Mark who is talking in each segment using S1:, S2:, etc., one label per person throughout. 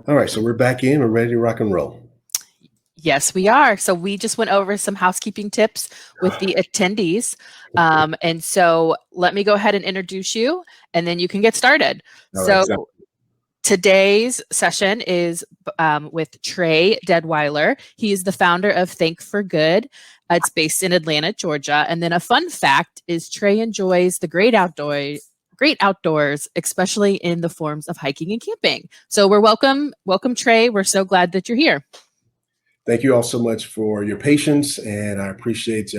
S1: All right, so we're back in. We're ready to rock and roll.
S2: Yes, we are. So we just went over some housekeeping tips with the attendees. And so let me go ahead and introduce you, and then you can get started.
S1: All right,
S2: So today's session is with Trey Deadweiler. He is the founder of Think for Good. It's based in Atlanta, Georgia. And then a fun fact is Trey enjoys the great outdoors, especially in the forms of hiking and camping. So welcome, Trey. We're so glad that you're here.
S1: Thank you all so much for your patience, and I appreciate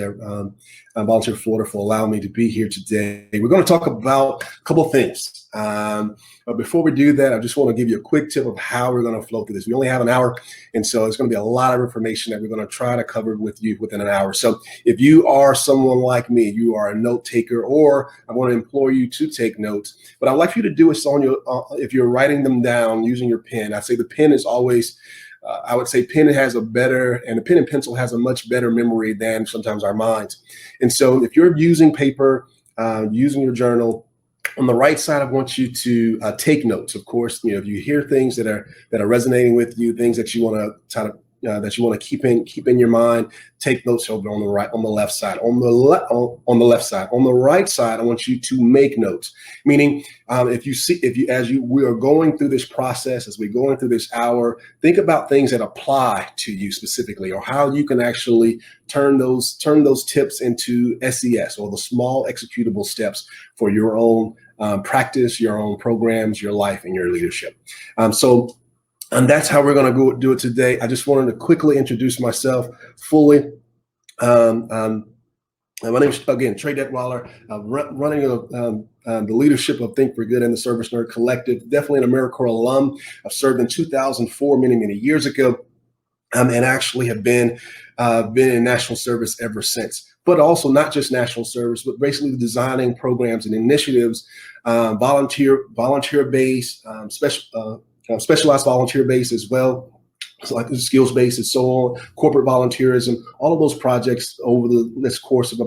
S1: Volunteer Florida for allowing me to be here today. We're going to talk about a couple of things. But before we do that, I just want to give you a quick tip of how we're going to flow through this. We only have an hour, and so it's going to be a lot of information that we're going to try to cover with you within an hour. So if you are someone like me, you are a note taker, or I want to implore you to take notes. What I'd like you to do is on your, if you're writing them down using your pen, I say the pen is always I would say pen has a better, and a pen and pencil has a much better memory than sometimes our minds. And so if you're using paper, using your journal, on the right side, I want you to take notes. Of course, if you hear things that are resonating with you, things that you want to keep in your mind, take notes over on the left side. On the left side, on the right side, I want you to make notes. Meaning, we are going through this process, as we're going through this hour, think about things that apply to you specifically, or how you can actually turn those tips into SES, or the small executable steps for your own practice, your own programs, your life, and your leadership. And that's how we're going to go do it today. I just wanted to quickly introduce myself fully. My name is, again, Trey Deadweiler, running the leadership of Think for Good and the Service Nerd Collective. Definitely an AmeriCorps alum. I've served in 2004, many years ago, and actually have been in national service ever since. But also not just national service, but basically designing programs and initiatives, volunteer-based, specialized volunteer-based as well. So like skills-based and so on, corporate volunteerism, all of those projects over this course of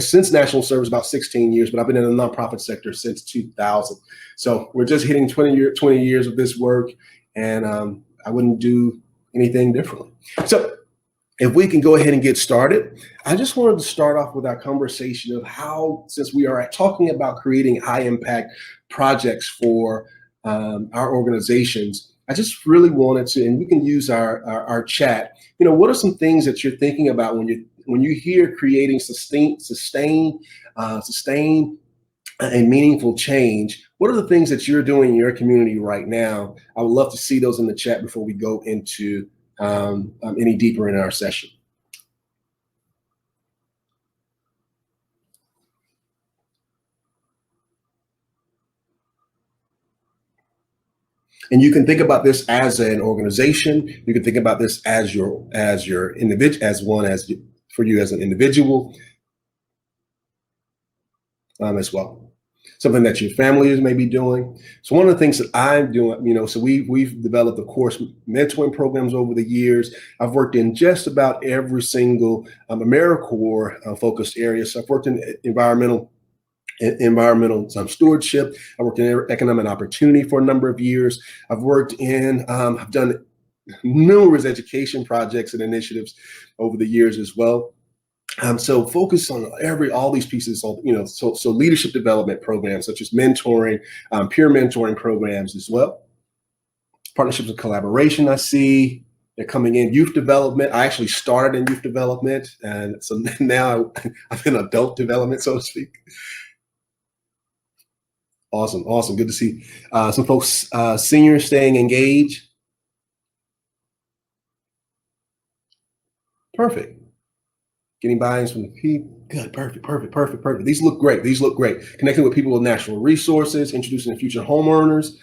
S1: since national service, about 16 years, but I've been in the nonprofit sector since 2000. So we're just hitting 20 years of this work, and I wouldn't do anything differently. So if we can go ahead and get started, I just wanted to start off with our conversation of how, since we are talking about creating high impact projects for our organizations, I just really wanted to, and we can use our chat. What are some things that you're thinking about when you hear creating sustain and meaningful change? What are the things that you're doing in your community right now? I would love to see those in the chat before we go into any deeper in our session. And you can think about this as an organization. You can think about this as your individual, for you as an individual, as well. Something that your family may be doing. So one of the things that I'm doing, so we've developed, of course, mentoring programs over the years. I've worked in just about every single AmeriCorps focused area. So I've worked in environmental stewardship. I worked in economic opportunity for a number of years. I've done numerous education projects and initiatives over the years as well. So focus on all these pieces, so leadership development programs such as mentoring, peer mentoring programs as well. Partnerships and collaboration, I see they're coming in. Youth development, I actually started in youth development, and so now I'm in adult development, so to speak. Awesome. Good to see some folks, seniors staying engaged. Perfect. Getting buy-ins from the people. Good. Perfect. These look great. Connecting with people with natural resources, introducing the future homeowners.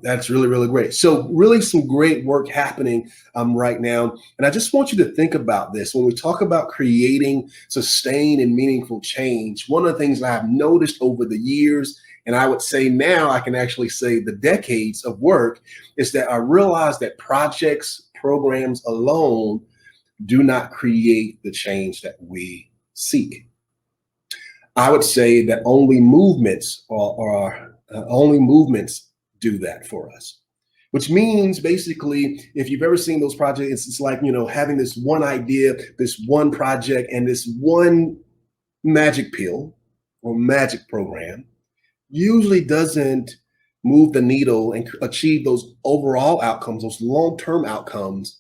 S1: That's really great. So really some great work happening right now. And I just want you to think about this. When we talk about creating sustained and meaningful change, one of the things I've noticed over the years, and I would say now I can actually say the decades of work, is that I realize that projects, programs alone do not create the change that we seek. I would say that only movements do that for us. Which means basically, if you've ever seen those projects, it's like, having this one idea, this one project, and this one magic pill or magic program usually doesn't move the needle and achieve those overall outcomes, those long-term outcomes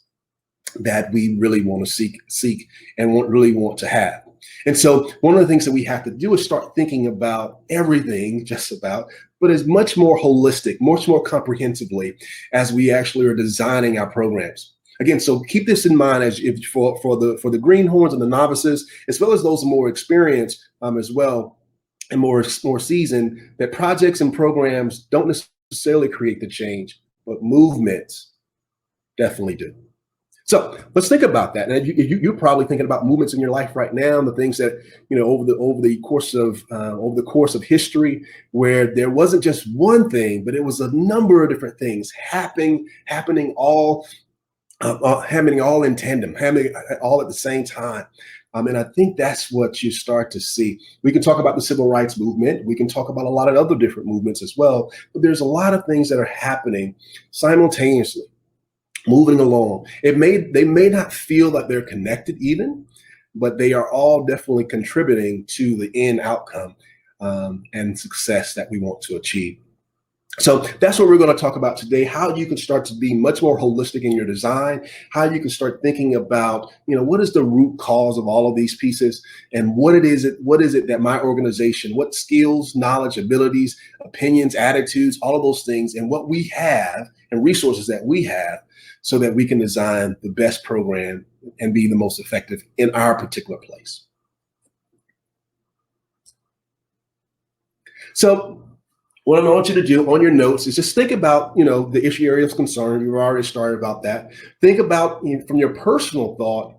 S1: that we really want to seek and really want to have. And so one of the things that we have to do is start thinking about everything, just about, but is much more holistic, much more comprehensively as we actually are designing our programs. Again, so keep this in mind as if for the greenhorns and the novices, as well as those more experienced as well and more seasoned, that projects and programs don't necessarily create the change, but movements definitely do. So let's think about that. And you're probably thinking about movements in your life right now, and the things that over the course of history, where there wasn't just one thing, but it was a number of different things happening all in tandem, happening all at the same time. And I think that's what you start to see. We can talk about the civil rights movement. We can talk about a lot of other different movements as well. But there's a lot of things that are happening simultaneously, moving along. They may not feel that they're connected even, but they are all definitely contributing to the end outcome and success that we want to achieve. So that's what we're going to talk about today, how you can start to be much more holistic in your design, how you can start thinking about, what is the root cause of all of these pieces, and what is it that my organization, what skills, knowledge, abilities, opinions, attitudes, all of those things, and what we have and resources that we have so that we can design the best program and be the most effective in our particular place. So what I want you to do on your notes is just think about, the issue area of concern. You've already started about that. Think about from your personal thought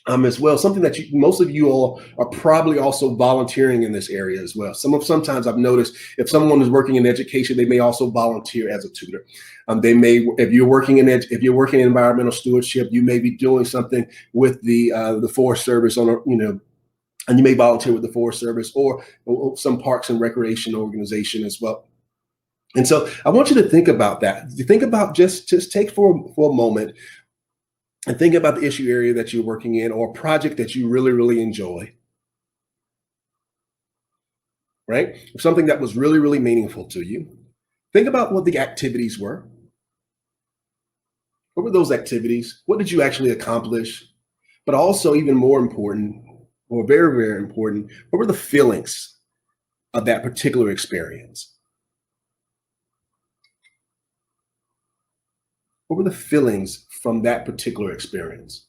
S1: as well, something that most of you all are probably also volunteering in this area as well. Sometimes I've noticed if someone is working in education, they may also volunteer as a tutor. They may, if you're working in environmental stewardship, you may be doing something with the Forest Service and you may volunteer with the Forest Service or some parks and recreation organization as well. And so I want you to think about that. Think about just take for a moment and think about the issue area that you're working in or a project that you really, really enjoy, right? Something that was really, really meaningful to you. Think about what the activities were. What were those activities? What did you actually accomplish? But also even more important, or very, very important, what were the feelings of that particular experience? What were the feelings from that particular experience?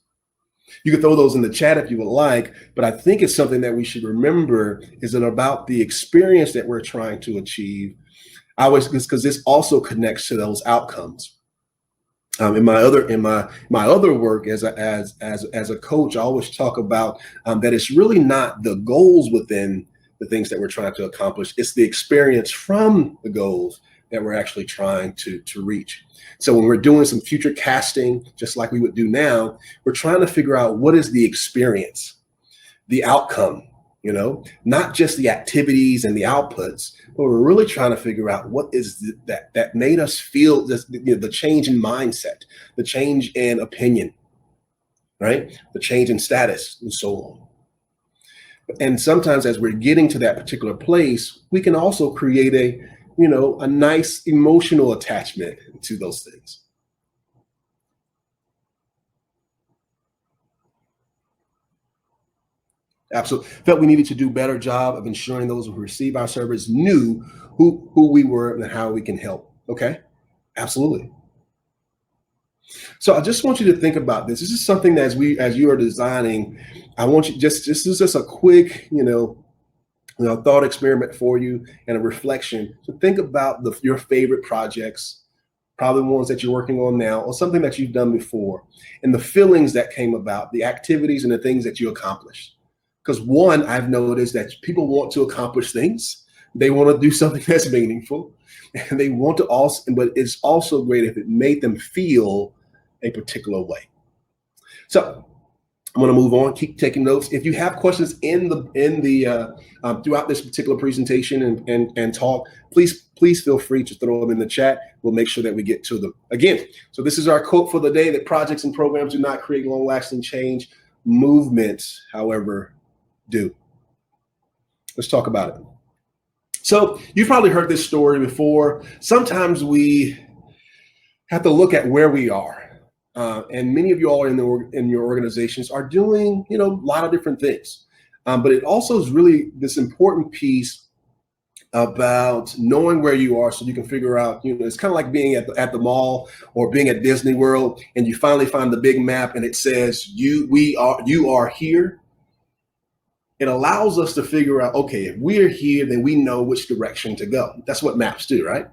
S1: You can throw those in the chat if you would like, but I think it's something that we should remember is that about the experience that we're trying to achieve. Because this also connects to those outcomes. In my other work as a coach, I always talk about that it's really not the goals within the things that we're trying to accomplish. It's the experience from the goals that we're actually trying to reach. So when we're doing some future casting, just like we would do now, we're trying to figure out what is the experience, the outcome, not just the activities and the outputs, but we're really trying to figure out what is that made us feel this, the change in mindset, the change in opinion, right? The change in status and so on. And sometimes as we're getting to that particular place, we can also create a nice emotional attachment to those things. Absolutely. Felt we needed to do a better job of ensuring those who receive our service knew who we were and how we can help. Okay, absolutely. So I just want you to think about this. This is something that as you are designing, I want you this is just a quick, thought experiment for you and a reflection. So think about your favorite projects, probably ones that you're working on now or something that you've done before, and the feelings that came about, the activities and the things that you accomplished. Because one, I've noticed that people want to accomplish things. They want to do something that's meaningful, and they want to also, but it's also great if it made them feel a particular way. So I'm going to move on. Keep taking notes. If you have questions in the throughout this particular presentation and talk, please feel free to throw them in the chat. We'll make sure that we get to them. Again, so this is our quote for the day: that projects and programs do not create long-lasting change. Movements, however, do. Let's talk about it. So you've probably heard this story before. Sometimes we have to look at where we are. And many of you all in your organizations are doing, a lot of different things. But it also is really this important piece about knowing where you are so you can figure out, it's kind of like being at the mall or being at Disney World, and you finally find the big map and it says you are here. It allows us to figure out, okay, if we're here, then we know which direction to go. That's what maps do, right?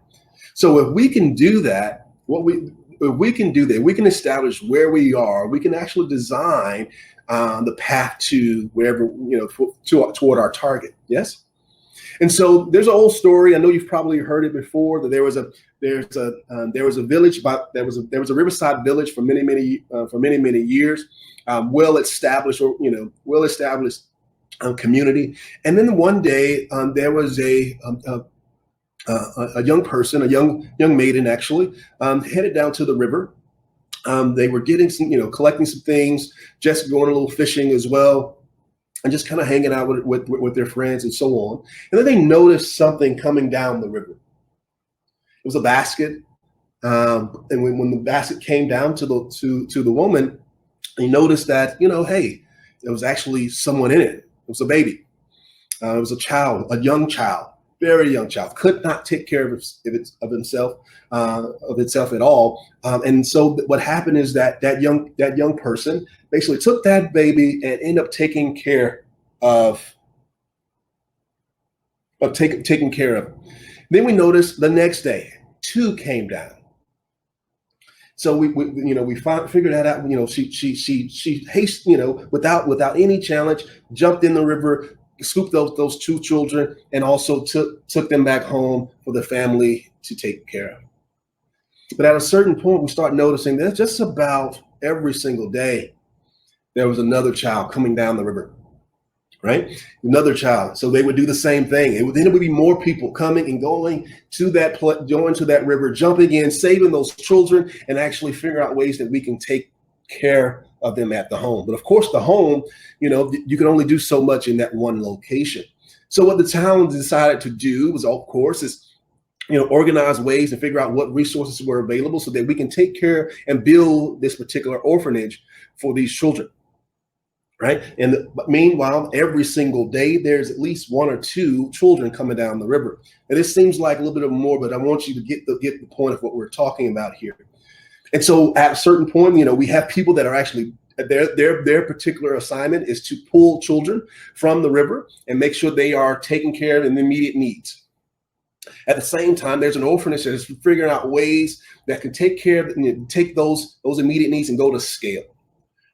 S1: So if we can do that, we can establish where we are. We can actually design the path to wherever, toward our target. Yes. And so there's an old story. I know you've probably heard it before. That there was a village, there was a riverside village for many years, well established community. And then one day there was a young person, a young maiden actually, headed down to the river. They were getting some, collecting some things, just going a little fishing as well, and just kind of hanging out with their friends and so on. And then they noticed something coming down the river. It was a basket, and when the basket came down to the woman, they noticed that hey, there was actually someone in it. It was a baby. It was a young child. Very young child, could not take care of itself at all, and so what happened is that young person basically took that baby and ended up taking care of taking care of it. Then we noticed the next day 2 came down. So we figured that out. She hasted, without any challenge, jumped in the river, scooped those 2 children, and also took them back home for the family to take care of. But at a certain point, we start noticing that just about every single day, there was another child coming down the river, right? Another child. So they would do the same thing. Then it would be more people coming and going to that river, jumping in, saving those children, and actually figure out ways that we can take care of them at the home. But of course, the home, you can only do so much in that one location. So what the town decided to do was, of course, organize ways and figure out what resources were available so that we can take care and build this particular orphanage for these children, right? And meanwhile, every single day, there's at least 1 or 2 children coming down the river. And this seems like a little bit more, but I want you to get the point of what we're talking about here. And so at a certain point, we have people that are actually, their particular assignment is to pull children from the river and make sure they are taken care of in the immediate needs. At the same time, there's an orphanage that is figuring out ways that can take care of, take those immediate needs and go to scale,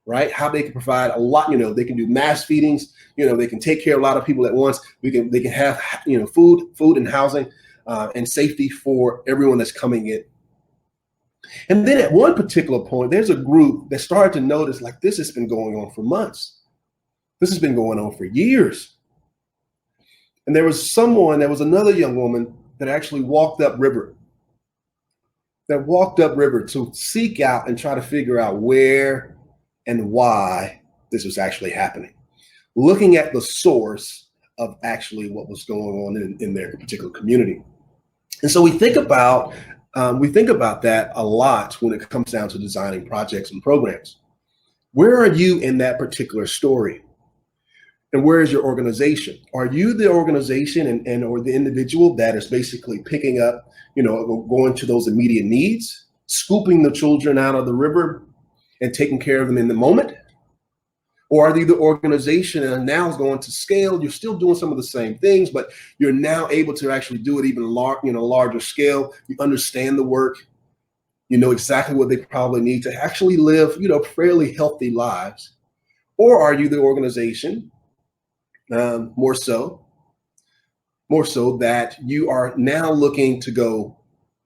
S1: right? How they can provide a lot, they can do mass feedings, they can take care of a lot of people at once. They can have, food and housing and safety for everyone that's coming in. And then at one particular point, there's a group that started to notice, like, this has been going on for months. This has been going on for years. And there was another young woman that actually walked upriver to seek out and try to figure out where and why this was actually happening, looking at the source of actually what was going on in their particular community. And so we think about that a lot when it comes down to designing projects and programs. Where are you in that particular story? And where is your organization? Are you the organization or the individual that is basically picking up, going to those immediate needs, scooping the children out of the river and taking care of them in the moment? Or are you the organization and now is going to scale? You're still doing some of the same things, but you're now able to actually do it even larger scale. You understand the work. You know exactly what they probably need to actually live, fairly healthy lives. Or are you the organization, more so that you are now looking to go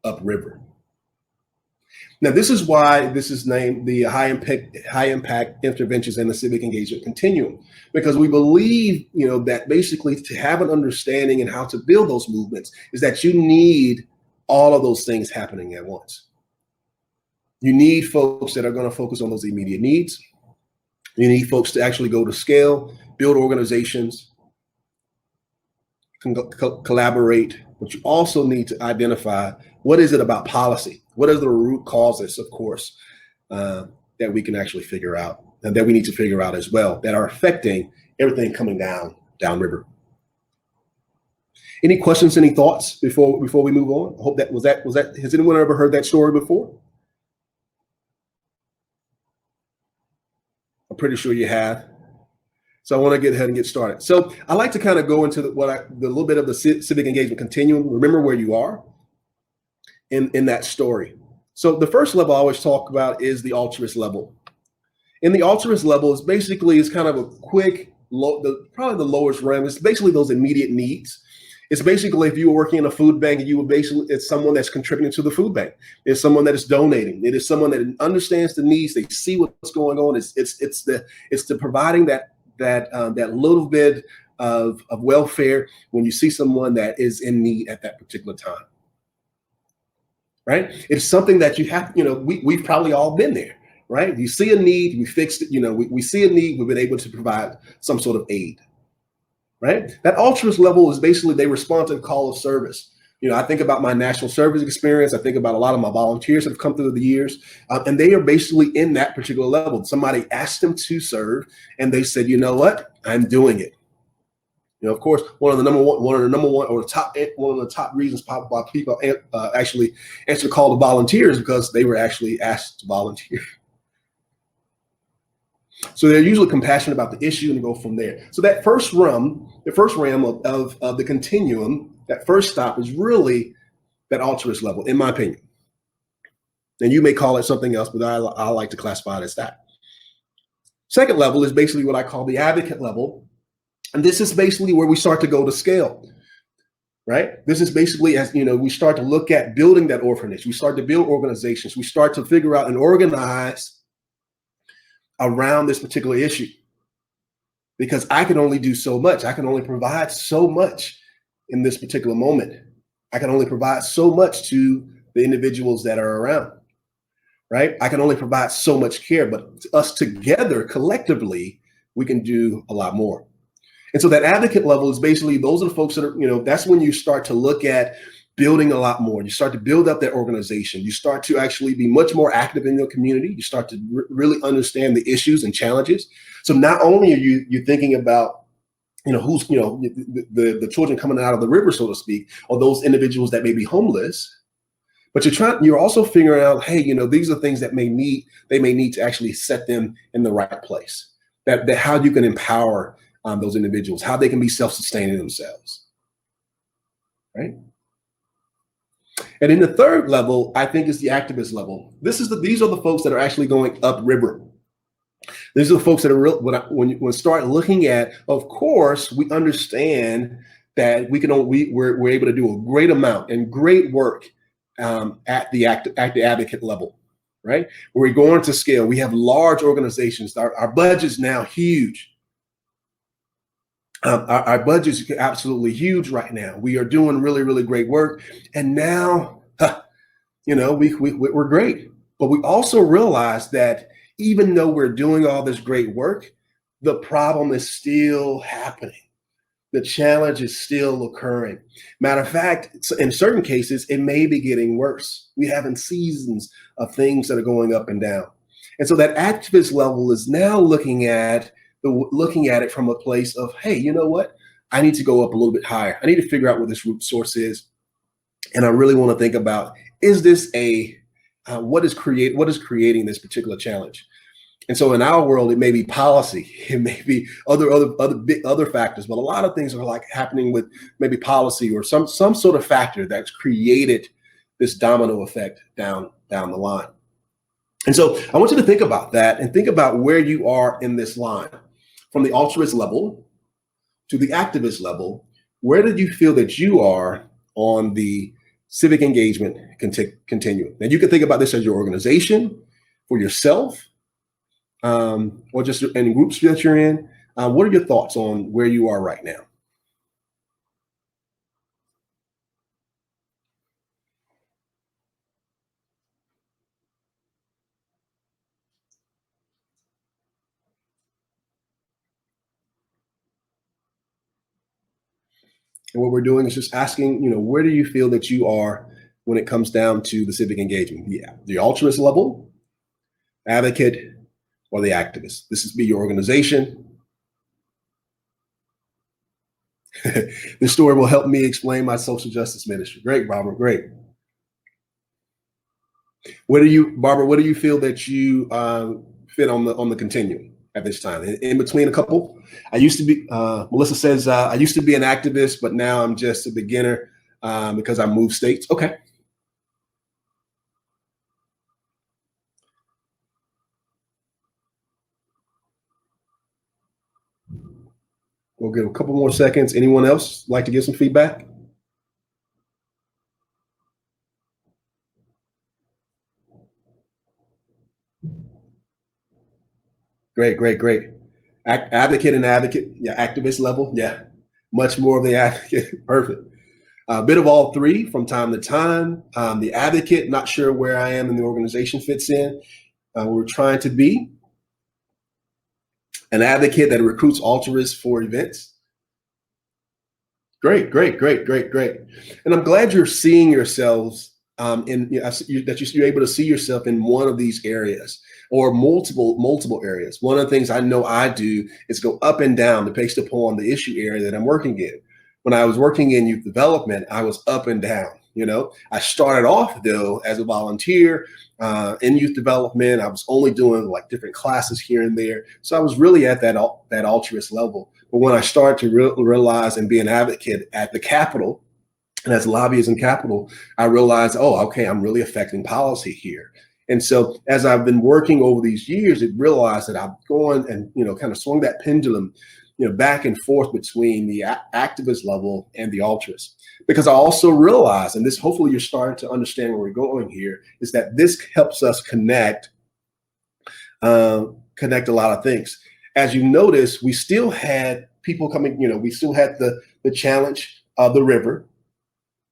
S1: upriver? Now, this is why this is named the high impact interventions in the civic engagement continuum, because we believe, that basically to have an understanding and how to build those movements is that you need all of those things happening at once. You need folks that are going to focus on those immediate needs. You need folks to actually go to scale, build organizations, collaborate, but you also need to identify what is it about policy? What are the root causes, of course, that we can actually figure out and that we need to figure out as well that are affecting everything coming downriver. Any questions, any thoughts before we move on? I hope that was that. Has anyone ever heard that story before? I'm pretty sure you have. So I want to get ahead and get started. So I like to kind of go into the little bit of the civic engagement continuum. Remember where you are in that story. So the first level I always talk about is the altruist level. In the altruist level is kind of a quick, probably the lowest realm. It's basically those immediate needs. It's basically if you were working in a food bank and it's someone that's contributing to the food bank. It's someone that is donating. It is someone that understands the needs. They see what's going on. It's the providing that little bit of welfare when you see someone that is in need at that particular time, right? It's something that you have, we've probably all been there, right? You see a need, we fixed it, we see a need, we've been able to provide some sort of aid, right? That altruist level is basically they respond to the call of service. I think about my national service experience. I think about a lot of my volunteers that have come through the years, and they are basically in that particular level. Somebody asked them to serve, and they said, "You know what? I'm doing it." Of course, one of the top reasons why people actually answer the call to volunteer is because they were actually asked to volunteer. So they're usually compassionate about the issue and go from there. So that first realm of the continuum, that first stop is really that altruist level, in my opinion. And you may call it something else, but I like to classify it as that. Second level is basically what I call the advocate level. And this is basically where we start to go to scale, right? This is basically as, we start to look at building that orphanage. We start to build organizations. We start to figure out and organize around this particular issue, because I can only do so much. I can only provide so much in this particular moment. I can only provide so much to the individuals that are around, right? I can only provide so much care, but us together, collectively, we can do a lot more. And so that advocate level is basically, those are the folks that are, that's when you start to look at building a lot more. You start to build up that organization. You start to actually be much more active in your community. You start to really understand the issues and challenges. So not only are you thinking about, who's, the children coming out of the river, so to speak, or those individuals that may be homeless, but you're also figuring out, hey, these are things that they may need to actually set them in the right place. That how you can empower those individuals, how they can be self-sustaining themselves, right? And in the third level, I think, is the activist level. These are the folks that are actually going upriver. These are the folks that are when you start looking at, of course, we understand that we're able to do a great amount and great work at the advocate level, right? We're going to scale. We have large organizations. Our budget's now huge. Our budget's absolutely huge right now. We are doing really, really great work. And now, we're great. But we also realize that even though we're doing all this great work, the problem is still happening. The challenge is still occurring. Matter of fact, in certain cases, it may be getting worse. We're having seasons of things that are going up and down. And so that activist level is now looking at it from a place of, hey, you know what? I need to go up a little bit higher. I need to figure out what this root source is. And I really want to think about, is this what is creating this particular challenge? And so in our world, it may be policy, it may be other factors, but a lot of things are like happening with maybe policy or some sort of factor that's created this domino effect down the line. And so I want you to think about that and think about where you are in this line. From the altruist level to the activist level, where did you feel that you are on the civic engagement continuum. Now you can think about this as your organization, for yourself, or just in groups that you're in. What are your thoughts on where you are right now? And what we're doing is just asking, where do you feel that you are when it comes down to the civic engagement? Yeah, the altruist level, advocate, or the activist. This is be your organization. This story will help me explain my social justice ministry. Great, Barbara. Great. Barbara? What do you feel that you fit on the continuum at this time? In between a couple, I used to be. Melissa says I used to be an activist, but now I'm just a beginner because I moved states. Okay. We'll give a couple more seconds. Anyone else like to give some feedback? Great, great, great. Advocate and advocate. Yeah, activist level. Yeah, much more of the advocate. Perfect. A bit of all three from time to time. The advocate, not sure where I am in the organization fits in. We're trying to be an advocate that recruits altruists for events. Great, great, great, great, great. And I'm glad you're seeing yourselves that you're able to see yourself in one of these areas or multiple areas. One of the things I know I do is go up and down based upon the issue area that I'm working in. When I was working in youth development, I was up and down. I started off though as a volunteer in youth development. I was only doing like different classes here and there, so I was really at that altruist level. But when I started to realize and be an advocate at the Capitol, and as lobbyists in Capitol, I realized, okay, I'm really affecting policy here. And so as I've been working over these years, I realized that I've gone and, kind of swung that pendulum, back and forth between the activist level and the altruist. Because I also realized, and this hopefully you're starting to understand where we're going here, is that this helps us connect a lot of things. As you notice, we still had people coming, we still had the challenge of the river.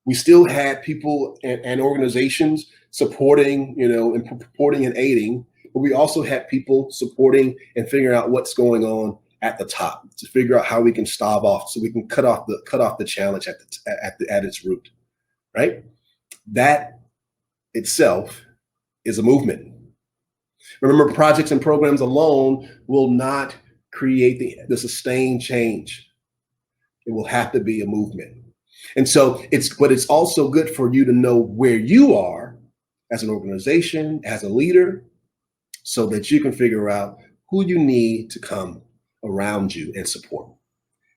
S1: We still had people and organizations supporting, and purporting and aiding, but we also had people supporting and figuring out what's going on at the top to figure out how we can stave off, so we can cut off the challenge at its root, right? That itself is a movement. Remember, projects and programs alone will not create the sustained change. It will have to be a movement. And so it's also good for you to know where you are as an organization, as a leader, so that you can figure out who you need to come around you and support,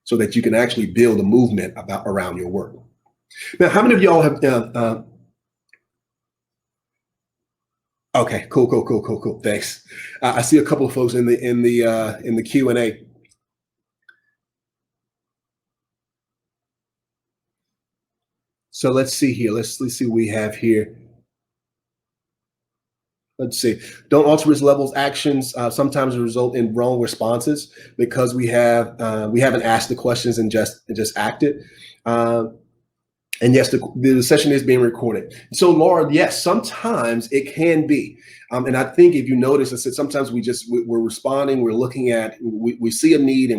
S1: so that you can actually build a movement around your work. Now, how many of y'all have okay, cool. Thanks. I see a couple of folks in the Q&A. So let's see here. Let's see what we have here. Let's see. Don't altruist levels actions sometimes result in wrong responses because we haven't asked the questions and just acted. And yes, the session is being recorded. So Laura, yes, sometimes it can be. And I think if you notice, I said sometimes we're responding, we're looking at, we see a need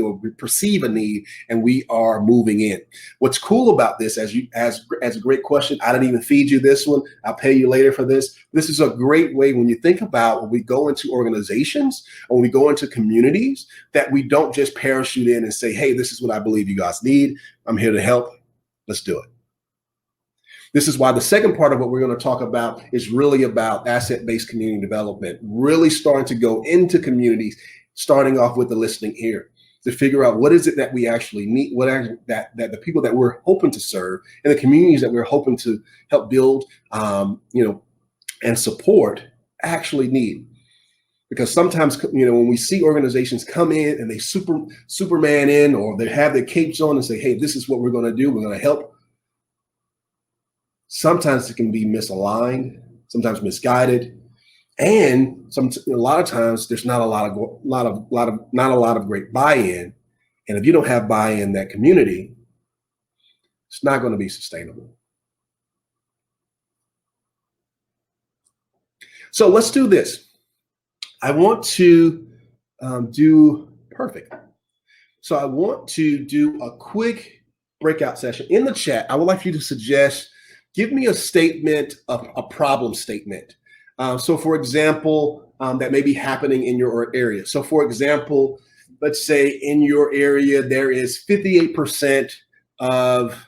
S1: or we perceive a need and we are moving in. What's cool about this, as a great question, I didn't even feed you this one. I'll pay you later for this. This is a great way when you think about when we go into organizations or when we go into communities that we don't just parachute in and say, hey, this is what I believe you guys need. I'm here to help. Let's do it. This is why the second part of what we're going to talk about is really about asset-based community development, really starting to go into communities, starting off with the listening ear to figure out what is it that we actually need, that the people that we're hoping to serve and the communities that we're hoping to help build, and support actually need. Because sometimes, when we see organizations come in and they Superman in, or they have their capes on and say, hey, this is what we're going to do. We're going to help. Sometimes it can be misaligned, sometimes misguided, and a lot of times there's not a lot of great buy-in. And if you don't have buy-in in that community, it's not going to be sustainable. So let's do this. I want to do perfect. So I want to do a quick breakout session in the chat. I would like you to suggest, give me a statement, a problem statement. So for example, that may be happening in your area. So for example, let's say in your area, there is 58% of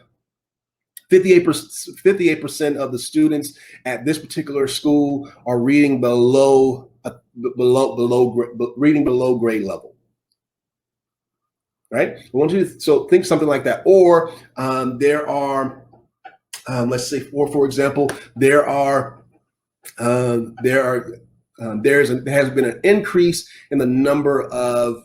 S1: 58% of the students at this particular school are reading below grade level. Right? I want you to so think something like that. Or there are, let's say, for example, there has been an increase in the number of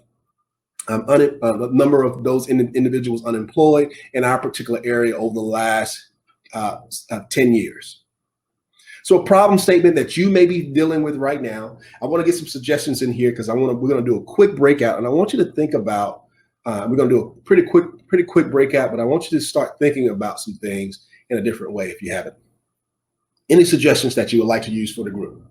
S1: those individuals unemployed in our particular area over the last 10 years. So a problem statement that you may be dealing with right now. I want to get some suggestions in here because we're going to do a quick breakout, and I want you to think about. We're going to do a pretty quick breakout, but I want you to start thinking about some things in a different way if you haven't. Any suggestions that you would like to use for the group?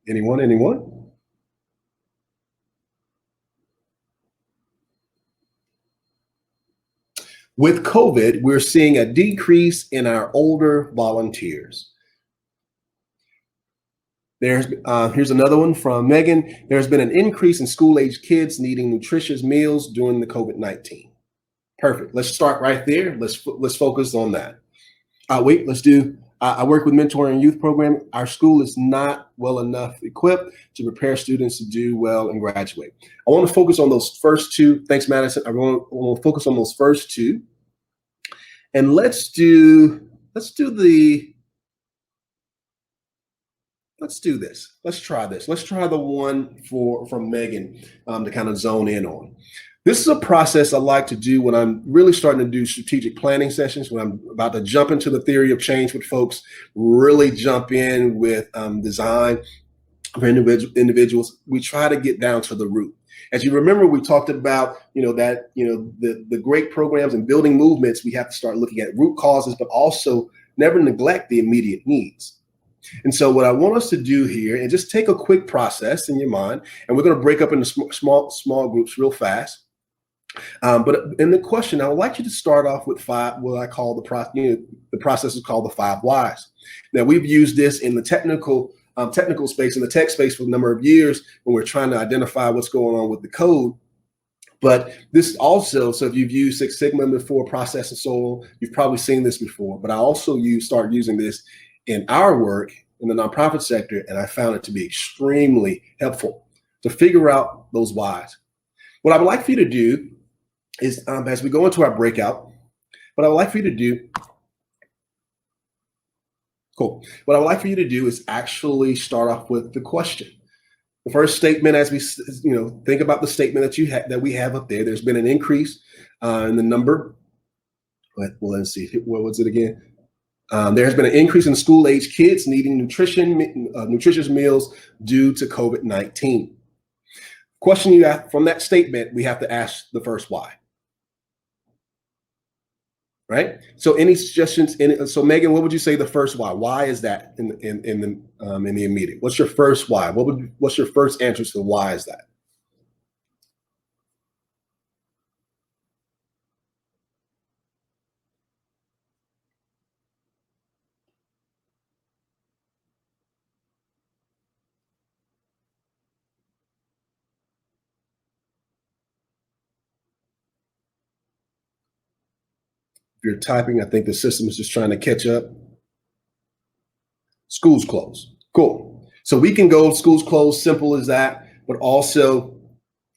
S1: Anyone? With COVID, we're seeing a decrease in our older volunteers. Here's another one from Megan. There's been an increase in school-age kids needing nutritious meals during the COVID-19. Perfect. Let's start right there. Let's focus on that. Let's do. I work with mentoring youth program. Our school is not well enough equipped to prepare students to do well and graduate. I want to focus on those first two. Thanks, Madison. I want to focus on those first two. And let's do this. Let's try this. Let's try the one from Megan to kind of zone in on. This is a process I like to do when I'm really starting to do strategic planning sessions, when I'm about to jump into the theory of change with folks, really jump in with design for individuals. We try to get down to the root. As you remember, we talked about, the great programs and building movements, we have to start looking at root causes, but also never neglect the immediate needs. And so what I want us to do here is just take a quick process in your mind, and we're going to break up into small groups real fast. But in the question, I would like you to start off with what I call the process is called the 5 whys. Now, we've used this in the technical space, in the tech space for a number of years when we're trying to identify what's going on with the code. But this also, so if you've used Six Sigma before, process and so on, you've probably seen this before. But I also start using this in our work in the nonprofit sector, and I found it to be extremely helpful to figure out those whys. What I would like for you to do is, as we go into our breakout, what I would like for you to do, cool. What I would like for you to do is actually start off with the question. The first statement, as we think about the statement that we have up there. There's been an increase in the number. Well, let's see. What was it again? There has been an increase in school-age kids needing nutritious meals due to COVID-19. Question you ask from that statement, we have to ask the first why. Right? So any suggestions? So Megan, what would you say the first why? Why is that in the immediate? What's your first why? What's your first answer to the why is that? If you're typing, I think the system is just trying to catch up. Schools closed. Cool. So we can go schools closed, simple as that. But also,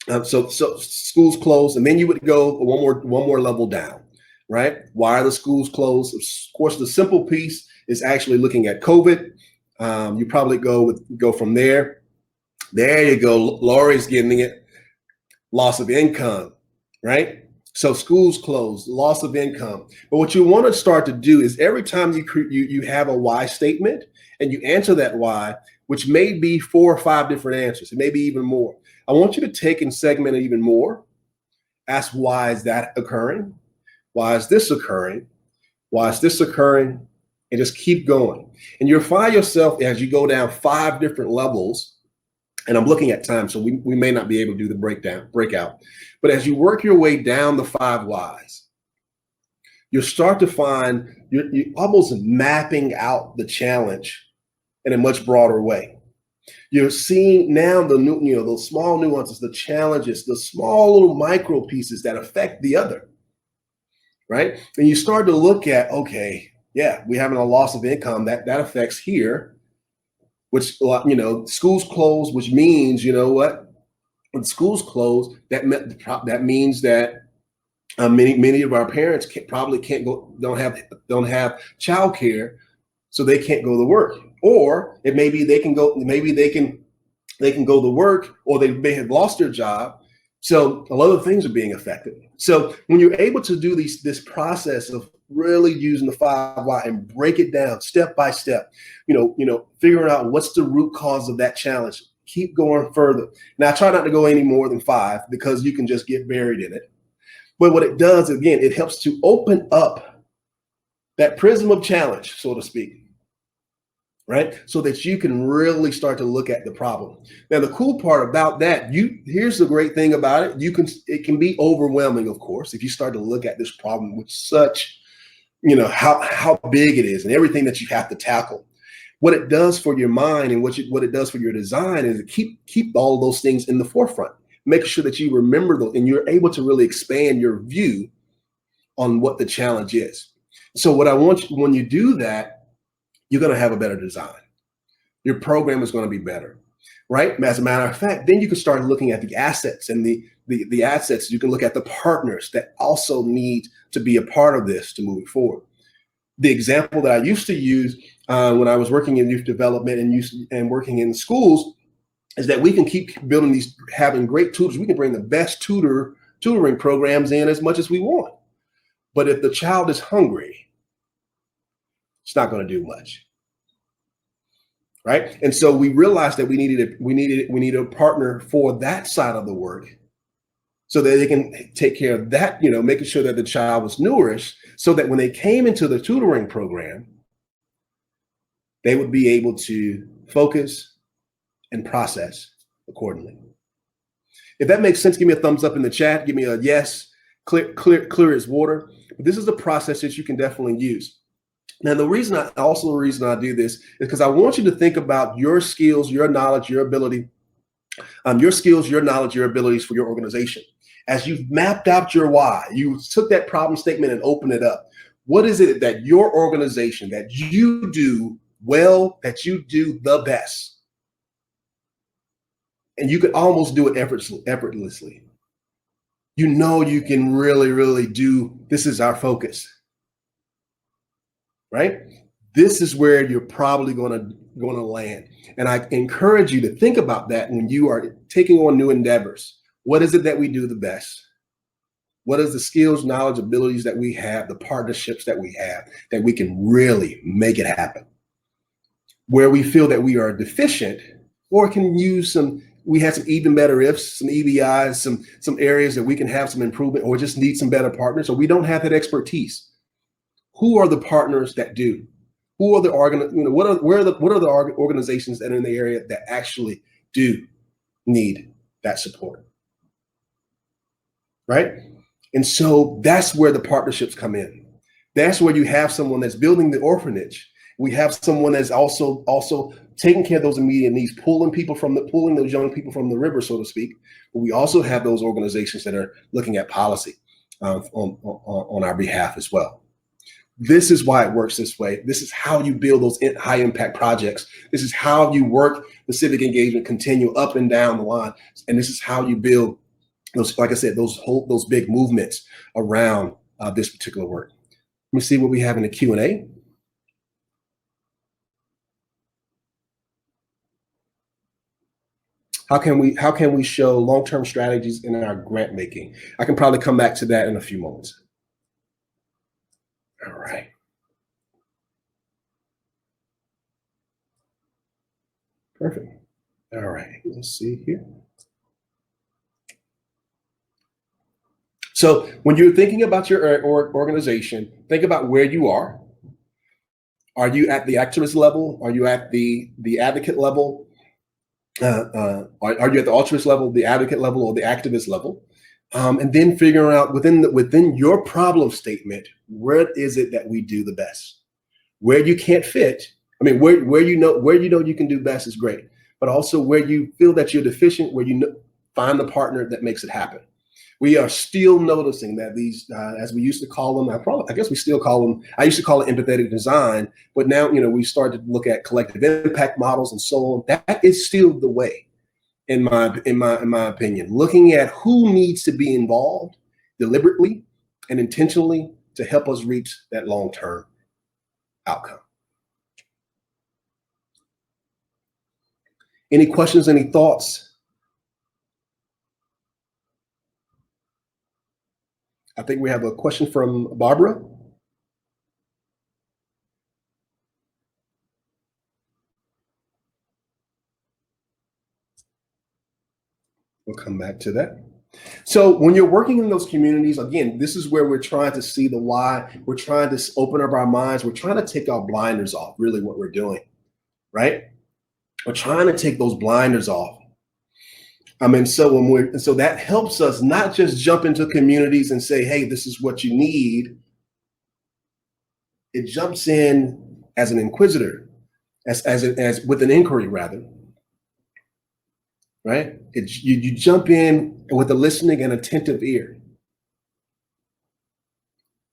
S1: So schools closed, and then you would go one more level down, right? Why are the schools closed? Of course, the simple piece is actually looking at COVID. You probably go from there. There you go. Lori's getting it. Loss of income, right? So schools closed, loss of income. But what you want to start to do is every time you have a why statement and you answer that why, which may be 4 or 5 different answers, it may be even more. I want you to take and segment it even more. Ask, why is that occurring? Why is this occurring? Why is this occurring? And just keep going. And you'll find yourself as you go down 5 different levels. And I'm looking at time, so we may not be able to do the breakout. But as you work your way down the 5 whys, you'll start to find you're almost mapping out the challenge in a much broader way. You're seeing now those small nuances, the challenges, the small little micro pieces that affect the other, right? And you start to look at, okay, yeah, we're having a loss of income that affects here, which, schools closed, which means, you know what? When schools close, that means that many of our parents probably can't go, don't have childcare, so they can't go to work. Or it may be they can go to work, or they may have lost their job. So a lot of things are being affected. So when you're able to do this process of really using the 5 why and break it down step by step, figuring out what's the root cause of that challenge, keep going further. Now, I try not to go any more than 5 because you can just get buried in it. But what it does, again, it helps to open up that prism of challenge, so to speak, right? So that you can really start to look at the problem. Now, the cool part about that, here's the great thing about it. It can be overwhelming, of course, if you start to look at this problem with such, how big it is and everything that you have to tackle. What it does for your mind and what it does for your design is to keep all of those things in the forefront, making sure that you remember those and you're able to really expand your view on what the challenge is. So what I want you, when you do that, you're going to have a better design. Your program is going to be better, right? As a matter of fact, then you can start looking at the assets and the assets. You can look at the partners that also need to be a part of this to move it forward. The example that I used to use when I was working in youth development and working in schools is that we can keep building having great tutors. We can bring the best tutoring programs in as much as we want. But if the child is hungry, it's not going to do much, right? And so we realized that we needed a partner for that side of the work, so that they can take care of that, making sure that the child was nourished, so that when they came into the tutoring program, they would be able to focus and process accordingly. If that makes sense, give me a thumbs up in the chat. Give me a yes, clear as water. But this is a process that you can definitely use. Now, the reason I do this is because I want you to think about your skills, your knowledge, your ability, your skills, your knowledge, your abilities for your organization. As you've mapped out your why, you took that problem statement and opened it up. What is it that your organization, that you do well, that you do the best? And you can almost do it effortlessly. You can really, really do, this is our focus. Right? This is where you're probably going to land. And I encourage you to think about that when you are taking on new endeavors. What is it that we do the best? What is the skills, knowledge, abilities that we have, the partnerships that we have, that we can really make it happen? Where we feel that we are deficient, or can use we have some even better ifs, some EBIs, some areas that we can have some improvement, or just need some better partners, or we don't have that expertise. Who are the partners that do? Who are the what are the organizations that are in the area that actually do need that support? Right? And so that's where the partnerships come in. That's where you have someone that's building the orphanage. We have someone that's also taking care of those immediate needs, pulling those young people from the river, so to speak. But we also have those organizations that are looking at policy on our behalf as well. This is why it works this way. This is how you build those high impact projects. This is how you work the civic engagement continuum up and down the line. And this is how you build those, like I said, those big movements around this particular work. Let me see what we have in the Q&A. How can we show long-term strategies in our grant making? I can probably come back to that in a few moments. All right. Perfect. All right, let's see here. So when you're thinking about your organization, think about where you are. Are you at the activist level? Are you at the advocate level? Are you at the altruist level, the advocate level, or the activist level? And then figuring out within your problem statement, where is it that we do the best? Where you can't fit, I mean, where you know you can do best is great, but also where you feel that you're deficient, where find the partner that makes it happen. We are still noticing that these, as we used to call them, I guess we still call them, I used to call it empathetic design, but now, we started to look at collective impact models and so on. That is still the way, in my opinion, looking at who needs to be involved deliberately and intentionally to help us reach that long-term outcome. Any questions, any thoughts? I think we have a question from Barbara. We'll come back to that. So when you're working in those communities, again, this is where we're trying to see the why. We're trying to open up our minds. We're trying to take our blinders off, really what we're doing, right? We're trying to take those blinders off. So that helps us not just jump into communities and say, hey, this is what you need. It jumps in as an inquisitor, as with an inquiry rather, right? You jump in with a listening and attentive ear.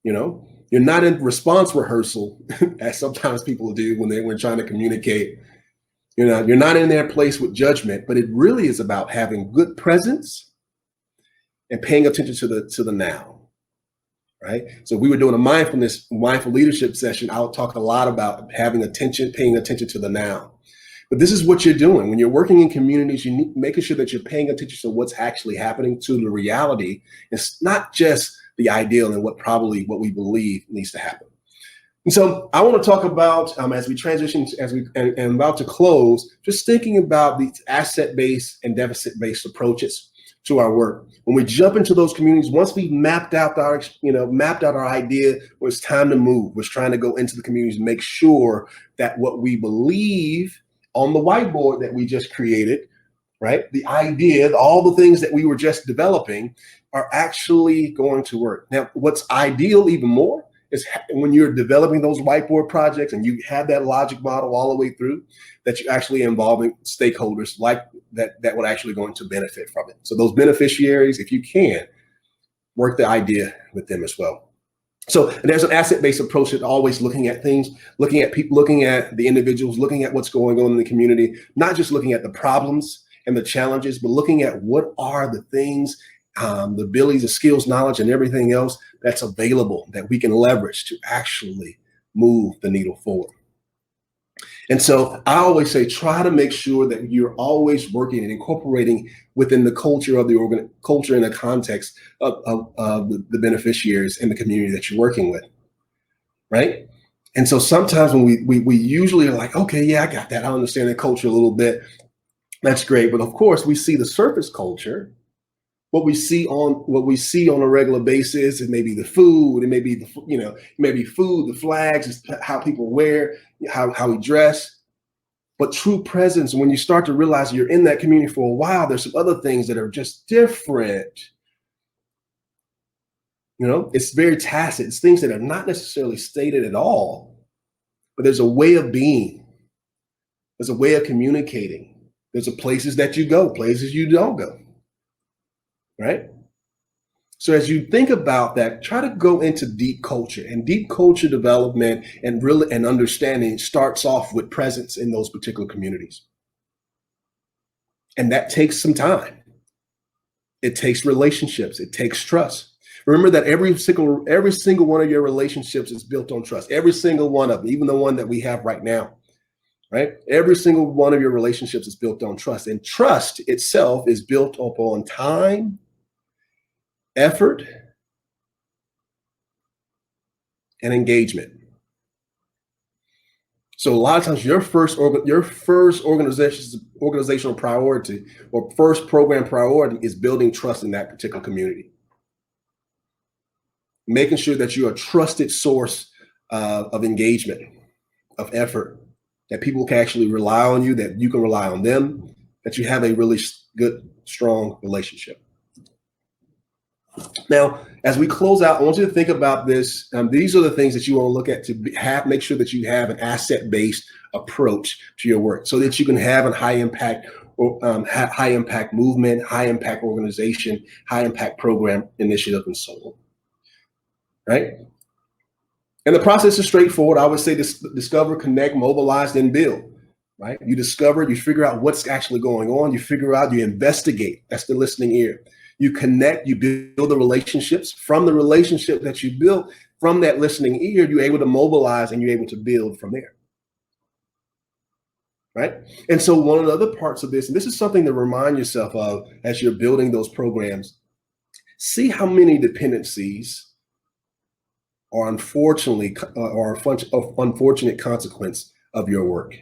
S1: You're not in response rehearsal, as sometimes people do when they're trying to communicate. You're not in their place with judgment, but it really is about having good presence and paying attention to the now, right? So we were doing a mindful leadership session. I'll talk a lot about paying attention to the now. But this is what you're doing when you're working in communities. You need making sure that you're paying attention to what's actually happening, to the reality. It's not just the ideal and what we believe needs to happen. And so I want to talk about, as we transition, and about to close, just thinking about these asset-based and deficit-based approaches to our work. When we jump into those communities, once we mapped out our idea, well, it's time to move. We're trying to go into the communities and make sure that what we believe on the whiteboard that we just created, right? The idea, all the things that we were just developing are actually going to work. Now, what's ideal even more is when you're developing those whiteboard projects and you have that logic model all the way through, that you're actually involving stakeholders like that would actually going to benefit from it. So those beneficiaries, if you can, work the idea with them as well. So there's an asset-based approach to always looking at things, looking at people, looking at the individuals, looking at what's going on in the community, not just looking at the problems and the challenges, but looking at what are the things, the abilities, the skills, knowledge, and everything else that's available that we can leverage to actually move the needle forward. And so I always say, try to make sure that you're always working and incorporating within the culture of the culture in the context of the beneficiaries in the community that you're working with, right? And so sometimes when we usually are like, okay, yeah, I got that. I understand the culture a little bit. That's great. But of course, we see the surface culture. What we see on a regular basis, it may be the food, it may be food, the flags, how people wear, how we dress. But true presence, when you start to realize you're in that community for a while, there's some other things that are just different. It's very tacit. It's things that are not necessarily stated at all, but there's a way of being. There's a way of communicating. There's places that you go, places you don't go. Right? So as you think about that, try to go into deep culture, and deep culture development and understanding starts off with presence in those particular communities. And that takes some time. It takes relationships. It takes trust. Remember that every single one of your relationships is built on trust. Every single one of them, even the one that we have right now, right? Every single one of your relationships is built on trust. And trust itself is built upon time, effort, and engagement. So a lot of times your first organizational priority or first program priority is building trust in that particular community. Making sure that you're a trusted source of engagement, of effort, that people can actually rely on you, that you can rely on them, that you have a really good, strong relationship. Now, as we close out, I want you to think about this. These are the things that you want to look at to make sure that you have an asset-based approach to your work so that you can have a high impact movement, high impact organization, high impact program initiative, and so on. Right? And the process is straightforward. I would say discover, connect, mobilize, then build. Right? You discover, you figure out what's actually going on. You figure out, you investigate. That's the listening ear. You connect, you build the relationships. From the relationship that you build, from that listening ear, you're able to mobilize and you're able to build from there. Right? And so one of the other parts of this, and this is something to remind yourself of as you're building those programs, see how many dependencies are unfortunate consequence of your work.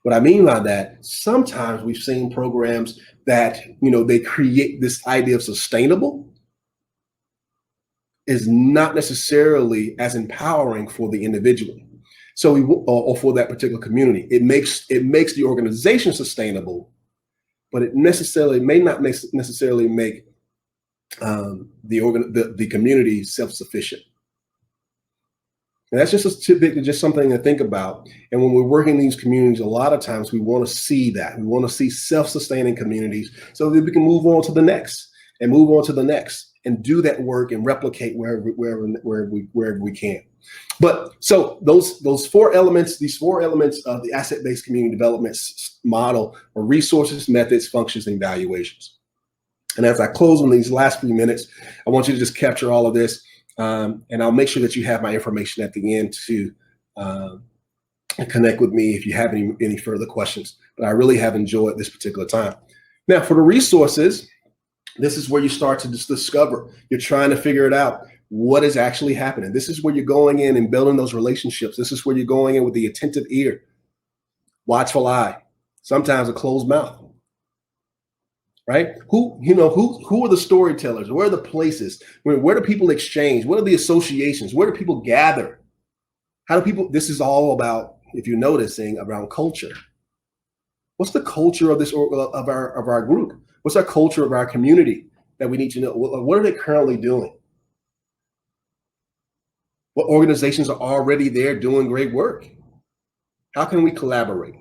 S1: What I mean by that, sometimes we've seen programs that, they create this idea of sustainable is not necessarily as empowering for the individual. So or for that particular community, it makes the organization sustainable, but it may not necessarily make the community self-sufficient. And that's just something to think about. And when we're working in these communities, a lot of times we want to see that. We want to see self-sustaining communities so that we can move on to the next and move on to the next and do that work and replicate wherever we can. But so these four elements of the asset-based community development model are resources, methods, functions, and evaluations. And as I close on these last few minutes, I want you to just capture all of this. And I'll make sure that you have my information at the end to connect with me if you have any further questions. But I really have enjoyed this particular time. Now, for the resources, this is where you start to just discover. You're trying to figure it out. What is actually happening? This is where you're going in and building those relationships. This is where you're going in with the attentive ear, watchful eye, sometimes a closed mouth. Right? Who are the storytellers? Where are the places? Where do people exchange? What are the associations? Where do people gather? This is all about, if you're noticing, around culture. What's the culture of our group? What's our culture of our community that we need to know? What are they currently doing? What organizations are already there doing great work? How can we collaborate?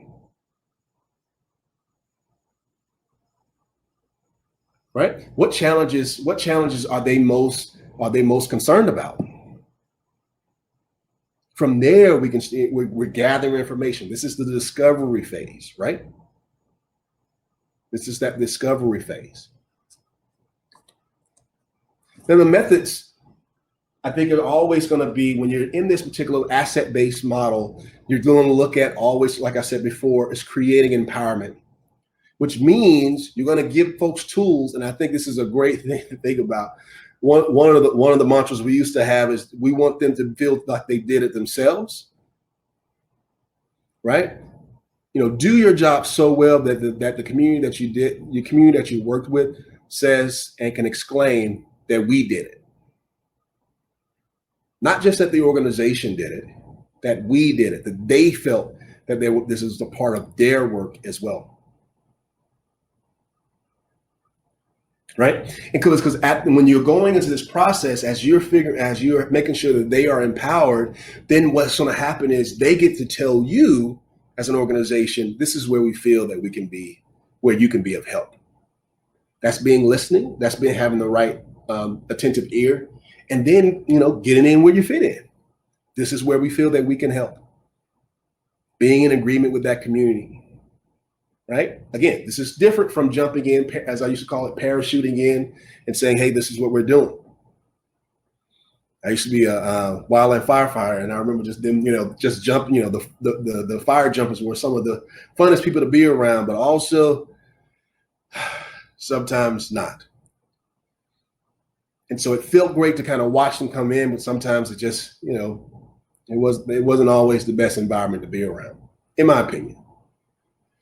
S1: Right? What challenges are they most concerned about? From there, we're gathering information. This is the discovery phase, right? This is that discovery phase. Then the methods, I think, are always going to be, when you're in this particular asset-based model, you're going to look at always, like I said before, is creating empowerment, which means you're going to give folks tools. And I think this is a great thing to think about. One of the mantras we used to have is we want them to feel like they did it themselves, right? Do your job so well that the community that you worked with says and can exclaim that we did it. Not just that the organization did it, that we did it, that they felt that this is a part of their work as well. Right? And because when you're going into this process, as you're making sure that they are empowered, then what's going to happen is they get to tell you as an organization, this is where we feel that we can be, where you can be of help. That's being listening. That's being having the right attentive ear, and then getting in where you fit in. This is where we feel that we can help. Being in agreement with that community. right? Again, this is different from jumping in, as I used to call it, parachuting in and saying, hey, this is what we're doing. I used to be a wildland firefighter, and I remember just them, just jumping. The fire jumpers were some of the funnest people to be around, but also sometimes not. And so it felt great to kind of watch them come in, but sometimes it just, it wasn't always the best environment to be around, in my opinion.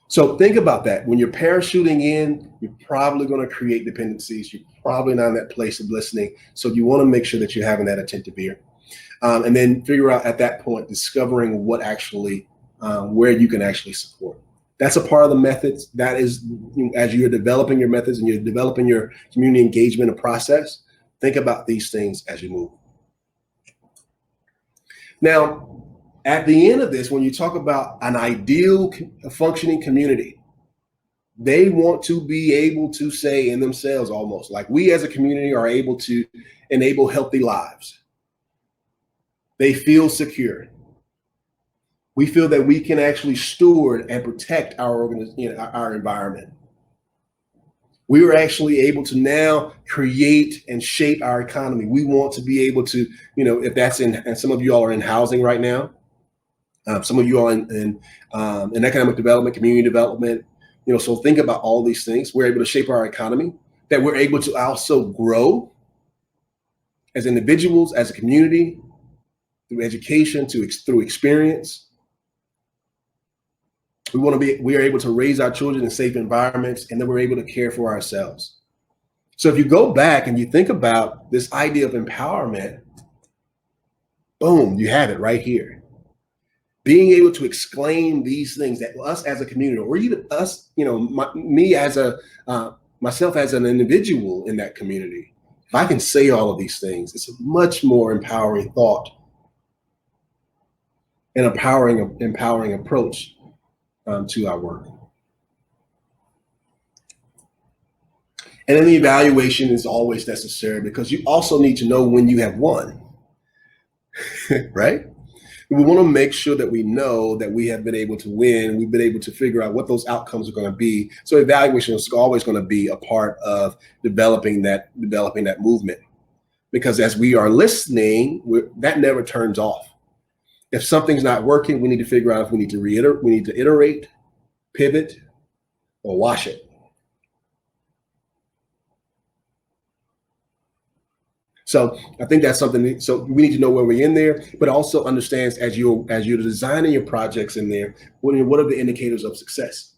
S1: So think about that. When you're parachuting in, you're probably going to create dependencies. You're probably not in that place of listening. So you want to make sure that you're having that attentive ear. And then figure out at that point, discovering what actually, where you can actually support. That's a part of the methods. That is, as you're developing your methods and you're developing your community engagement and process, think about these things as you move. Now, at the end of this, when you talk about an ideal functioning community, they want to be able to say in themselves, almost like we as a community are able to enable healthy lives. They feel secure. We feel that we can actually steward and protect our environment. We are actually able to now create and shape our economy. We want to be able to, if that's and some of you all are in housing right now. Some of you are in economic development, community development, so think about all these things. We're able to shape our economy, that we're able to also grow as individuals, as a community, through education, through experience. We are able to raise our children in safe environments, and then we're able to care for ourselves. So if you go back and you think about this idea of empowerment, boom, you have it right here. Being able to exclaim these things that us as a community, or even us, me as myself as an individual in that community, if I can say all of these things, it's a much more empowering thought and empowering approach to our work. And then the evaluation is always necessary, because you also need to know when you have won, right? We want to make sure that we know that we have been able to win. We've been able to figure out what those outcomes are going to be. So evaluation is always going to be a part of developing that movement, because as we are listening, that never turns off. If something's not working, we need to figure out if we need to iterate, pivot, or wash it. So I think that's something. So we need to know where we're in there, but also understands as you're designing your projects in there, what are the indicators of success?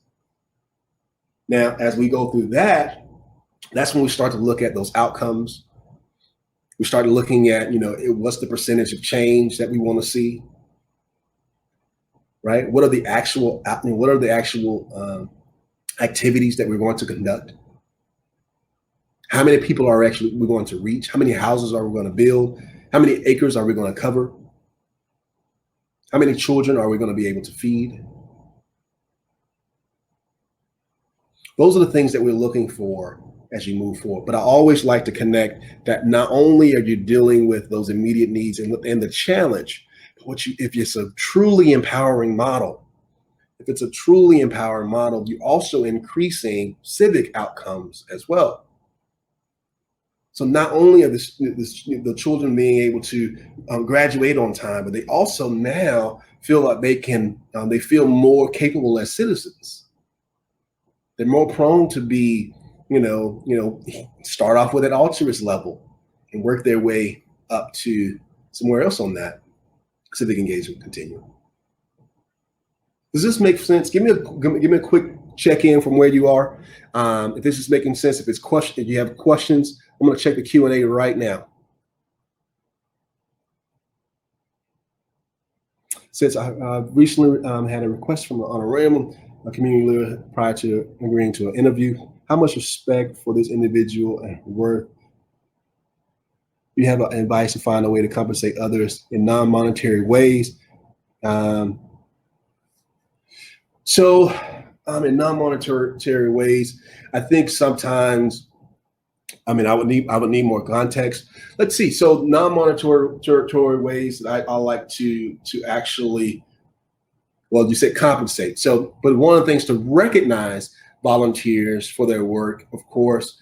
S1: Now, as we go through that, that's when we start to look at those outcomes. We start looking at, what's the percentage of change that we want to see, right? What are the actual activities that we're going to conduct? How many people are we're going to reach? How many houses are we going to build? How many acres are we going to cover? How many children are we going to be able to feed? Those are the things that we're looking for as you move forward. But I always like to connect that not only are you dealing with those immediate needs and the challenge, but if it's a truly empowering model, you're also increasing civic outcomes as well. So not only are the children being able to graduate on time, but they also now feel like they feel more capable as citizens. They're more prone to be, start off with an altruist level and work their way up to somewhere else on that civic engagement continuum. Does this make sense? Give me a quick check-in from where you are. If this is making sense, if you have questions, I'm going to check the Q&A right now. Since I recently had a request from an honorarium, a community leader, prior to agreeing to an interview, how much respect for this individual and worth? Do you have advice to find a way to compensate others in non-monetary ways? So in non-monetary ways, I think sometimes, I would need more context. Let's see. So non-monetary ways that I like to actually Well, you said compensate. So, but one of the things to recognize volunteers for their work, of course,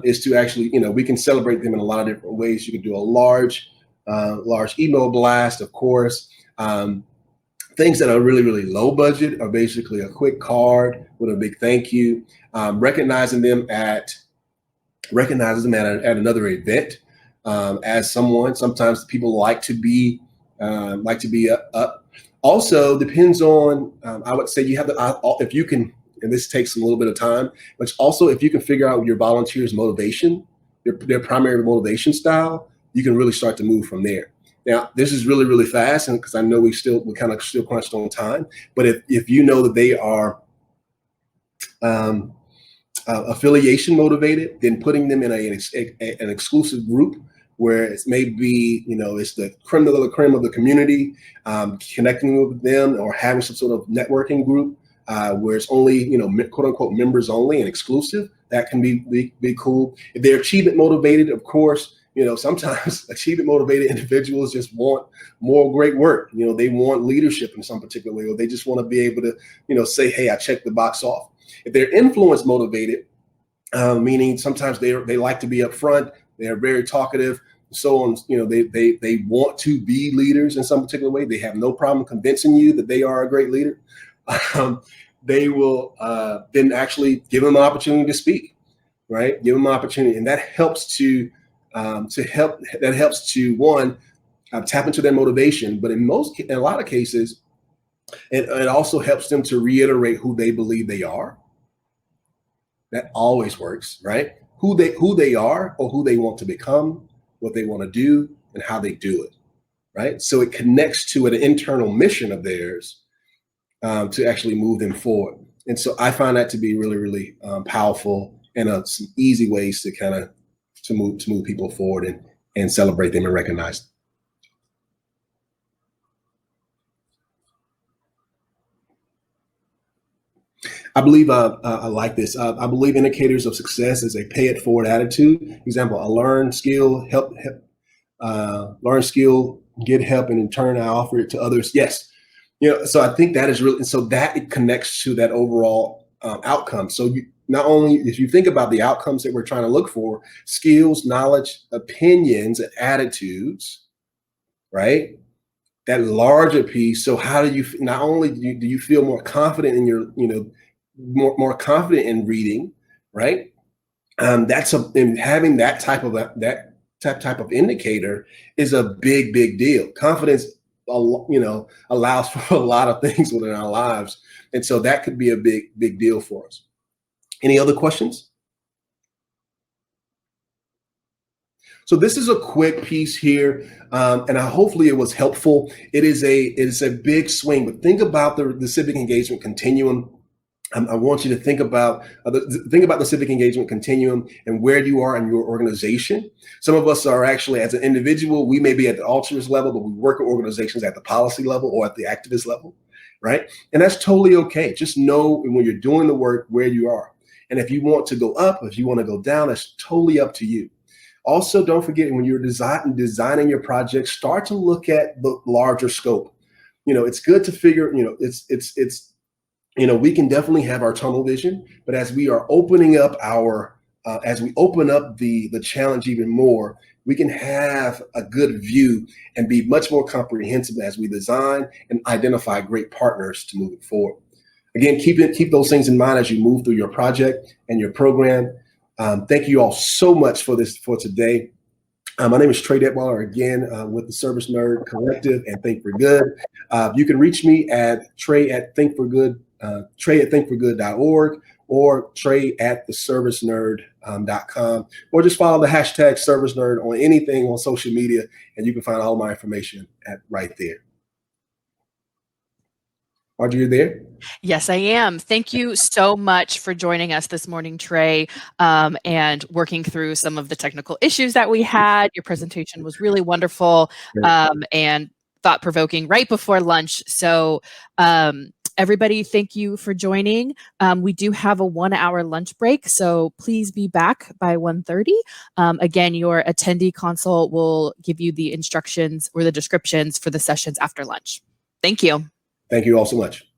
S1: is to actually, we can celebrate them in a lot of different ways. You can do a large email blast, of course. Things that are really, really low budget are basically a quick card with a big thank you. Recognizing them at another event as someone. Sometimes people like to be up. Also depends on. I would say you have if you can, and this takes a little bit of time, but also if you can figure out your volunteers' motivation, their primary motivation style, you can really start to move from there. Now, this is really, really fast, and because I know we kind of still crunched on time. But if you know that they are affiliation motivated, then putting them in an exclusive group where it's maybe, it's the creme de la creme of the community, connecting with them or having some sort of networking group where it's only, quote unquote members only and exclusive, that can be cool. If they're achievement motivated, of course, sometimes achievement motivated individuals just want more great work. They want leadership in some particular way, or they just want to be able to, say, hey, I checked the box off. If they're influence motivated, meaning sometimes they like to be up front, they're very talkative, so on. They want to be leaders in some particular way. They have no problem convincing you that they are a great leader. They will then actually give them an opportunity to speak, right? Give them an opportunity, and that helps to one, tap into their motivation. But in a lot of cases, it also helps them to reiterate who they believe they are. That always works, right? Who they are, or who they want to become, what they want to do, and how they do it, right? So it connects to an internal mission of theirs to actually move them forward. And so I find that to be really, really powerful, and some easy ways to kind of to move people forward and celebrate them and recognize them. I believe I like this. I believe indicators of success is a pay it forward attitude. Example: I learn skill, learn skill, get help, and in turn I offer it to others. Yes, so I think that is really, and so that it connects to that overall outcome. So not only if you think about the outcomes that we're trying to look for, skills, knowledge, opinions, and attitudes, right? That larger piece. So how do you, not only do you feel more confident in your, more confident in reading, right? And having that type of indicator is a big deal. Confidence, allows for a lot of things within our lives, and so that could be a big deal for us. Any other questions? So this is a quick piece here, and hopefully it was helpful. It is a big swing, but think about the civic engagement continuum. I want you to think about the civic engagement continuum and where you are in your organization. Some of us are actually, as an individual, we may be at the altruist level, but we work with organizations at the policy level or at the activist level, right? And that's totally okay. Just know when you're doing the work where you are. And if you want to go up, if you want to go down, that's totally up to you. Also, don't forget, when you're designing your project, start to look at the larger scope. It's good to figure, we can definitely have our tunnel vision, but as we are opening up as we open up the challenge even more, we can have a good view and be much more comprehensive as we design and identify great partners to move it forward. Again, keep those things in mind as you move through your project and your program. Thank you all so much for today. My name is Trey Detweiler, again, with the Service Nerd Collective and Think for Good. You can reach me at Trey@thinkforgood.org or Trey@theservicenerd.com, or just follow the hashtag Service Nerd on anything on social media, and you can find all my information right there. Audrey, you there?
S2: Yes, I am. Thank you so much for joining us this morning, Trey, and working through some of the technical issues that we had. Your presentation was really wonderful and thought-provoking right before lunch. So everybody, thank you for joining. We do have a 1-hour lunch break, so please be back by 1:30. Again, your attendee console will give you the instructions or the descriptions for the sessions after lunch. Thank you.
S1: Thank you all so much.